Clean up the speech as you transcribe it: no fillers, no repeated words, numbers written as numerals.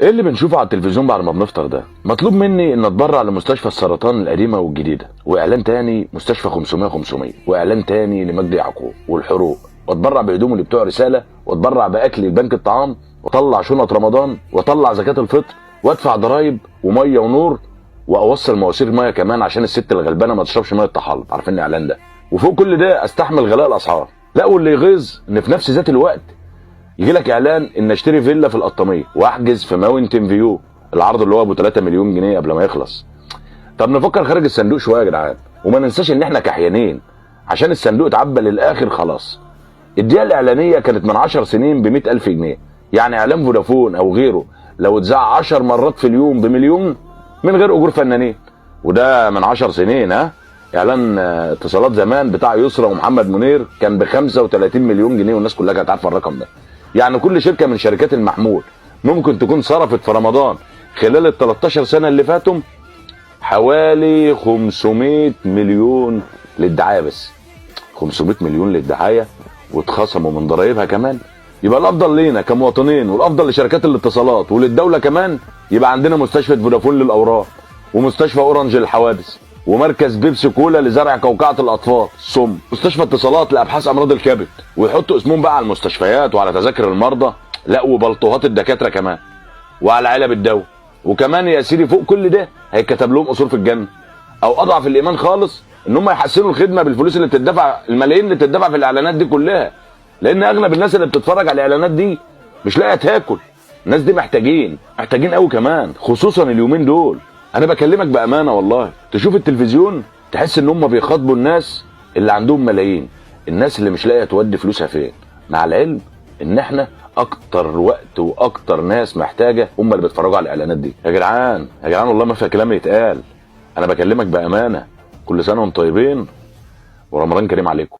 ايه اللي بنشوفه على التلفزيون بعد ما بنفطر ده؟ مطلوب مني ان اتبرع لمستشفى السرطان القديمه والجديده، واعلان تاني مستشفى 500 واعلان تاني لمجدي يعقوب والحروق، واتبرع بهدوم اللي بتوع رساله، واتبرع باكل البنك الطعام، واطلع شنط رمضان، واطلع زكاه الفطر، وادفع ضرايب وميه ونور، واوصل مواسير ميه كمان عشان الست الغلبانه ما تشربش ميه طحالب. عارفين الاعلان ده؟ وفوق كل ده استحمل غلاء الاسعار. لا، واللي يغيظ ان في نفس ذات الوقت يجي لك اعلان ان اشتري فيلا في القطاميه واحجز في ماونتن فيو، العرض اللي هو ابو 3 مليون جنيه قبل ما يخلص. طب نفكر خارج الصندوق شويه يا جدعان، وما ننساش ان احنا كحيانين عشان الصندوق اتعبى للاخر خلاص. الدقيقه الاعلانيه كانت من 10 سنين ب 100,000 جنيه، يعني اعلان فودافون او غيره لو اتذاع 10 مرات في اليوم بمليون من غير اجور فنانين. وده من 10 سنين. اعلان اتصالات زمان بتاع يسرا ومحمد منير كان ب 35 مليون جنيه، والناس كلها كانت عارفه الرقم ده. يعني كل شركه من شركات المحمول ممكن تكون صرفت في رمضان خلال ال 13 سنه اللي فاتوا حوالي 500 مليون للدعايه بس. 500 مليون للدعايه واتخصموا من ضرايبها كمان. يبقى الافضل لينا كمواطنين والافضل لشركات الاتصالات وللدوله كمان يبقى عندنا مستشفى فودافون للاورام، ومستشفى اورنج للحوادث، ومركز بيبسي كولا لزرع قوقعه الاطفال الصم، مستشفى اتصالات لابحاث امراض الكبد، ويحطوا اسمهم بقى على المستشفيات وعلى تذاكر المرضى، لا وبلطوهات الدكاتره كمان، وعلى علب الدواء. وكمان يا سيدي فوق كل ده هيتكتب لهم قصور في الجنه. او اضعف الايمان خالص ان هم يحسنوا الخدمه بالفلوس اللي بتدفع، الملايين اللي بتدفع في الاعلانات دي كلها، لان اغلب الناس اللي بتتفرج على الاعلانات دي مش لاقيه تاكل. الناس دي محتاجين قوي كمان، خصوصا اليومين دول. انا بكلمك بامانه والله، تشوف التلفزيون تحس ان هم بيخاطبوا الناس اللي عندهم ملايين، الناس اللي مش لاقيه تودي فلوسها فين، مع العلم ان احنا اكتر وقت واكتر ناس محتاجه هم اللي بيتفرجوا على الاعلانات دي. يا جدعان والله ما فيها كلام يتقال، انا بكلمك بامانه. كل سنه وانتم طيبين ورمضان كريم عليكم.